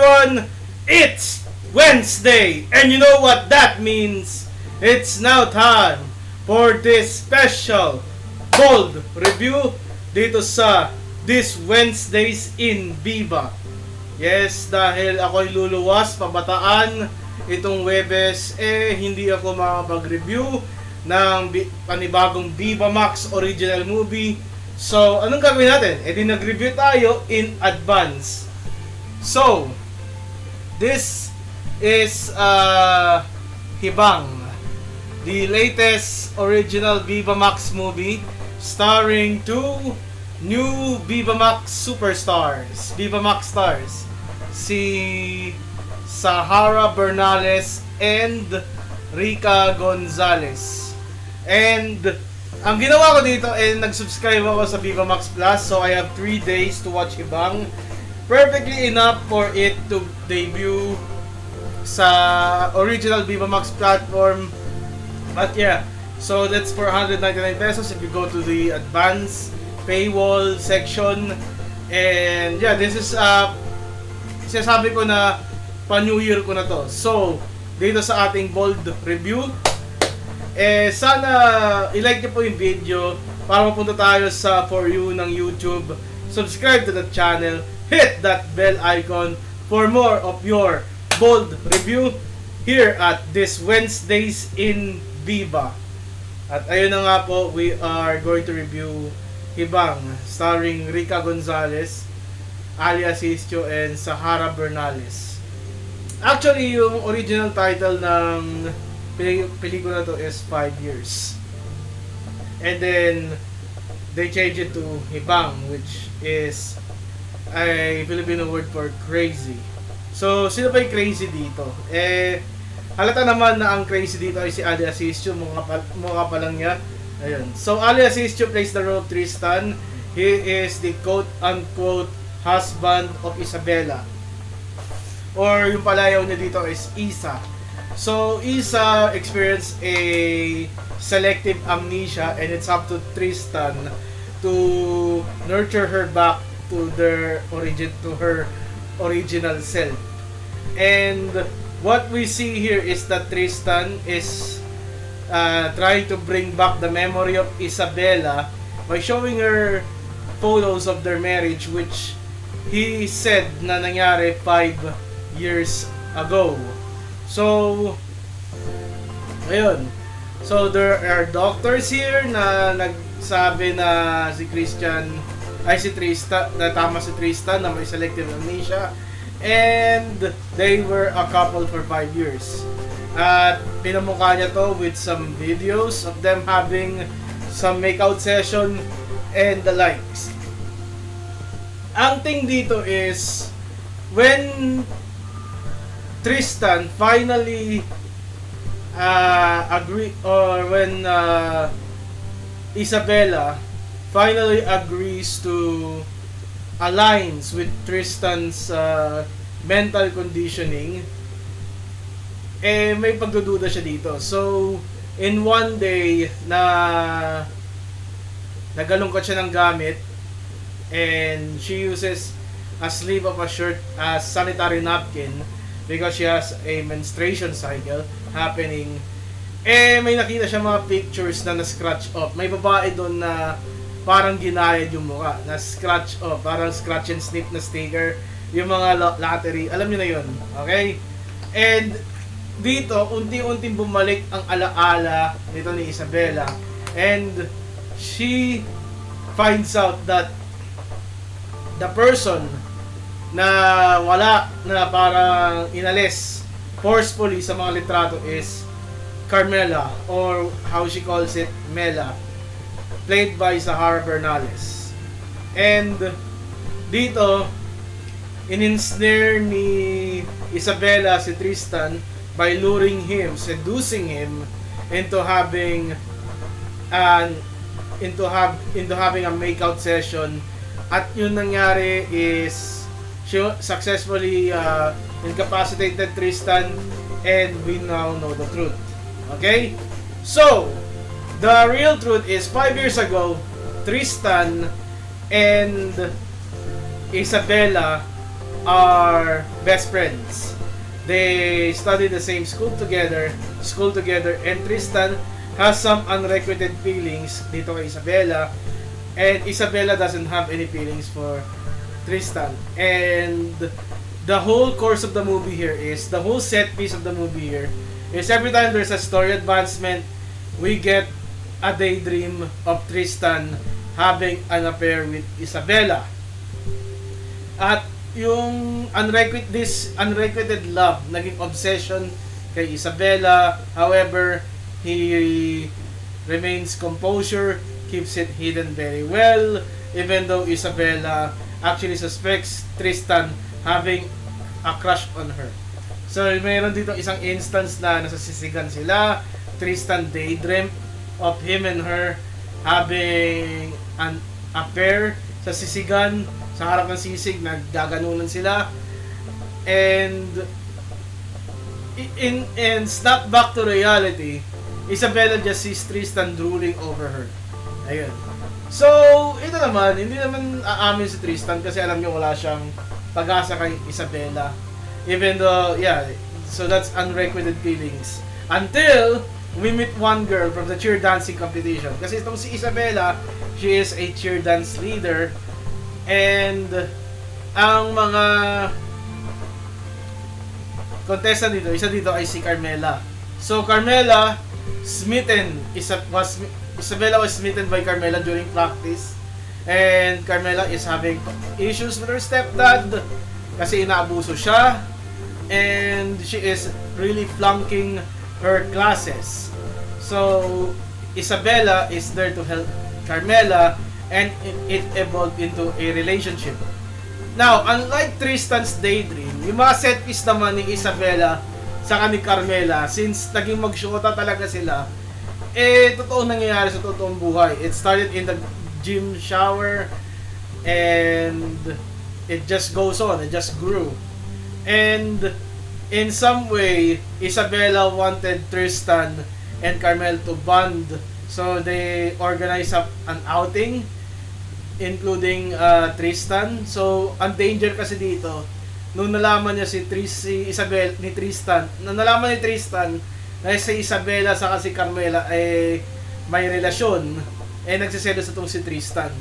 everyone! It's Wednesday! And you know what that means? It's now time for this special bold review dito sa This Wednesdays in Viva. Yes, dahil ako'y luluwas pabataan itong Webes, hindi ako makapag-review ng panibagong Viva Max original movie. So, anong gagawin natin? Di nag-review tayo in advance. So, this is Hibang, the latest original Viva Max movie starring two new Viva Max superstars, Viva Max stars, si Sahara Bernales and Rica Gonzalez. And ang ginawa ko dito nag-subscribe ako sa Viva Max Plus, so I have 3 days to watch Hibang. Perfectly enough for it to debut sa original Viva Max platform. But yeah, so that's for 199 pesos if you go to the advanced paywall section. And yeah, this is sinasabi ko na pa New Year ko na to. So, dito sa ating bold review, sana i-like niyo po yung video para mapunta tayo sa For You ng YouTube. Subscribe to the channel, hit that bell icon for more of your bold review here at This Wednesdays in Viva. At ayun na nga po, we are going to review Hibang starring Rica Gonzalez, alias Istio, and Sahara Bernales. Actually, yung original title ng pelikula to is 5 years. And then they changed it to Hibang, which is a Filipino word for crazy. So, sino ba yung crazy dito? Halata naman na ang crazy dito ay si Ali Asisio, mukha pa lang niya. Ayun. So, Ali Asisio plays the role of Tristan. He is the quote-unquote husband of Isabela. Or yung palayaw niya dito is Isa. So, Isa experienced a selective amnesia, and it's up to Tristan to nurture her back to her original self. And what we see here is that Tristan is trying to bring back the memory of Isabela by showing her photos of their marriage, which he said na nangyari 5 years ago. So, ayun. So, there are doctors here na nagsabi na si Tristan, na tama si Tristan, na may selective amnesia. And they were a couple for 5 years. At pinamukha niya to with some videos of them having some makeout session and the likes. Ang thing dito is, when Tristan finally when Isabela finally agrees to aligns with Tristan's mental conditioning, may pagdududa siya dito. So, in one day na nagalungkot siya ng gamit, and she uses a sleeve of a shirt as sanitary napkin because she has a menstruation cycle happening. May nakita siya mga pictures na na-scratch off. May babae doon na parang ginayad yung mukha, na scratch off, parang scratch and snip na sticker, yung mga lottery, alam niyo na yun, okay? And dito, unti-unting bumalik ang alaala nito ni Isabela, and she finds out that the person na wala, na parang inalis forcefully sa mga litrato is Carmela, or how she calls it, Mela, played by Sahara Bernales. And dito, in-ensnare ni Isabela si Tristan by luring him, seducing him into having a makeout session. At yung nangyari is she successfully incapacitated Tristan, and we now know the truth. Okay? So, the real truth is 5 years ago, Tristan and Isabela are best friends. They study the same school together, and Tristan has some unrequited feelings dito kay Isabela, and Isabela doesn't have any feelings for Tristan. And the whole course of the movie here is, the whole set piece of the movie here is, every time there's a story advancement, we get a daydream of Tristan having an affair with Isabela. At yung unrequited love, naging obsession kay Isabela. However, he remains composure, keeps it hidden very well, even though Isabela actually suspects Tristan having a crush on her. So, mayroon dito isang instance na nasasisigan sila. Tristan daydream of him and her having an affair sa sisigan, sa harap ng sisig, naggaganunan sila. And snap back to reality, Isabela just sees Tristan drooling over her. Ayun. So, ito naman, hindi naman aamin si Tristan kasi alam niyo wala siyang pag-asa kay Isabela. Even though, yeah, so that's unrequited feelings. Until we meet one girl from the cheer dancing competition. Kasi itong si Isabela, she is a cheer dance leader. And ang mga contestant dito, isa dito ay si Carmela. So Carmela, Isabela was smitten by Carmela during practice. And Carmela is having issues with her stepdad kasi inaabuso siya. And she is really flunking her classes. So Isabela is there to help Carmela, and it evolved into a relationship. Now, unlike Tristan's daydream, yung mga set piece naman ni Isabela sa ni Carmela, since naging magsyota talaga sila, totoo nangyayari sa totoong buhay. It started in the gym shower, and it just goes on, it just grew. And in some way, Isabela wanted Tristan and Carmel to bond, so they organized up an outing including Tristan. So ang danger kasi dito, nung nalaman niya si Tristan na si Isabela sa si Carmela ay may relasyon, nagsiselos itong si Tristan.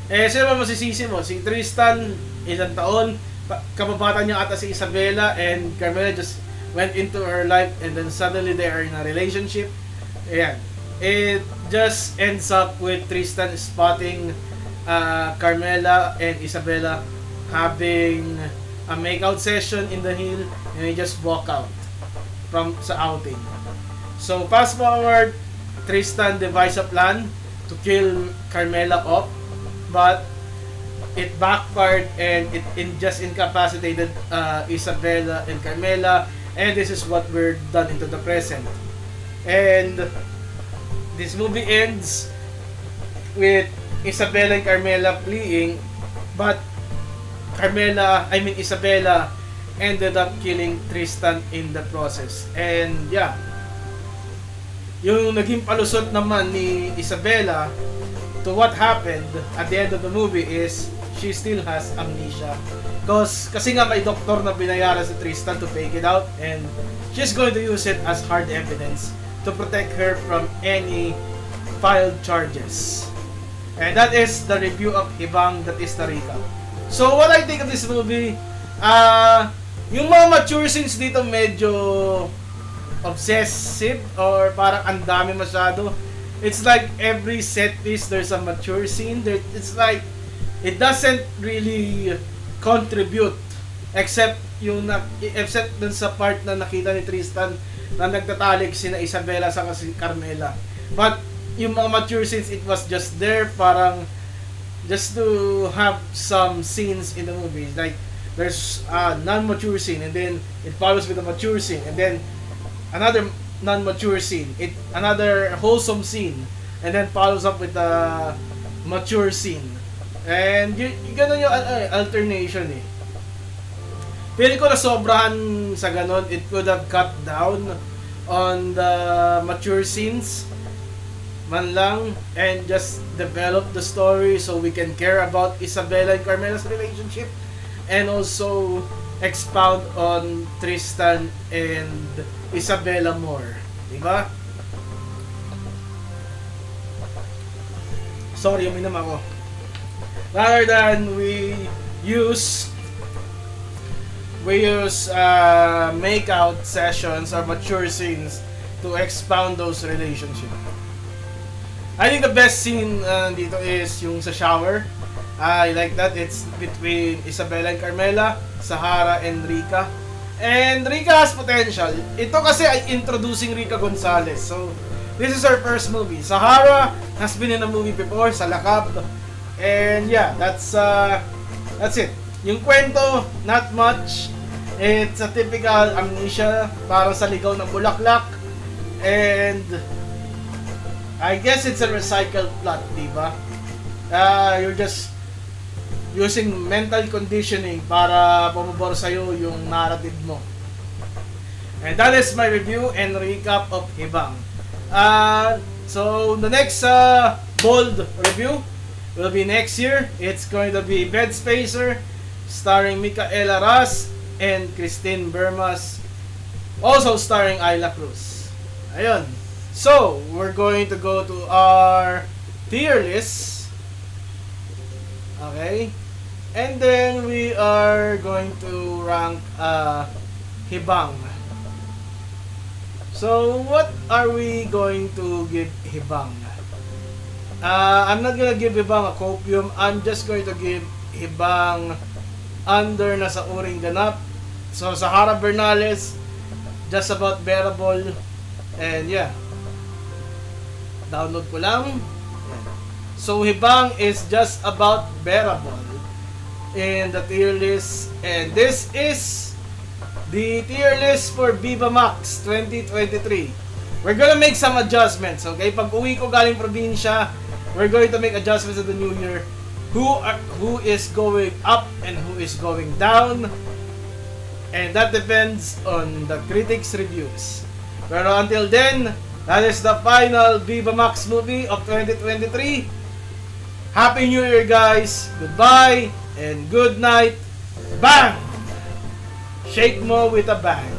Sino ba masisisi mo? Si Tristan, ilang taon, kababata niya ata si Isabela, and Carmela just went into her life, and then suddenly they are in a relationship. Ayan. It just ends up with Tristan spotting Carmela and Isabela having a makeout session in the hill, and they just walk out from sa outing. So fast forward, Tristan devised a plan to kill Carmela off, but it backfired, and it just incapacitated Isabela and Carmela, and this is what we're done into the present. And this movie ends with Isabela and Carmela fleeing, but Isabela ended up killing Tristan in the process. And yeah, yung naging palusot naman ni Isabela to what happened at the end of the movie is she still has amnesia. Kasi nga may doktor na binayaran si Tristan to fake it out, and she's going to use it as hard evidence to protect her from any filed charges. And that is the review of Hibang, that is the recap. So what I think of this movie, yung mga mature scenes dito medyo obsessive, or parang ang dami masyado. It's like every set piece there's a mature scene. It's like it doesn't really contribute except dun sa part na nakita ni Tristan na nagtatalik sina Isabela sa si Carmela. But yung mga mature scenes, it was just there parang just to have some scenes in the movie. Like there's a non-mature scene, and then it follows with a mature scene, and then another non-mature scene, another wholesome scene, and then follows up with a mature scene. And ganun yung alternation eh. Feeling ko na sobrahan sa ganun. It could have cut down on the mature scenes man lang, and just develop the story so we can care about Isabela and Carmela's relationship. and also expound on Tristan and Isabella more. Diba? Sorry, uminom ako. Rather than we use make-out sessions or mature scenes to expound those relationships. I think the best scene dito is yung sa shower. I like that. It's between Isabella and Carmela, Sahara and Rica. And Rica has potential. Ito kasi ay introducing Rica Gonzalez. So, this is her first movie. Sahara has been in a movie before, sa Lakab. And yeah, that's it. Yung kwento, not much. It's a typical amnesia, parang sa Ligaw ng Bulaklak. And I guess it's a recycled plot, diba? You're just using mental conditioning para pumabor sa'yo yung narrative mo. And that is my review and recap of Hibang. So the next bold review will be next year. It's going to be Bed Spacer, starring Micaela Ras and Christine Bermas, also starring Ayla Cruz. Ayun. So, we're going to go to our tier list. Okay. And then we are going to rank Hibang. So, what are we going to give Hibang? I'm not gonna give Hibang a copium. I'm just going to give Hibang under na sa uring ganap. So, Sahara Bernales, just about bearable. And yeah, download ko lang. So, Hibang is just about bearable in the tier list. And this is the tier list for Viva Max 2023. We're gonna make some adjustments, okay? Pag uwi ko galing probinsya, we're going to make adjustments in the new year. Who is going up and who is going down. And that depends on the critics' reviews. Pero until then, that is the final Viva Max movie of 2023. Happy New Year, guys! Goodbye and good night. Bang! Shake mo with a bang.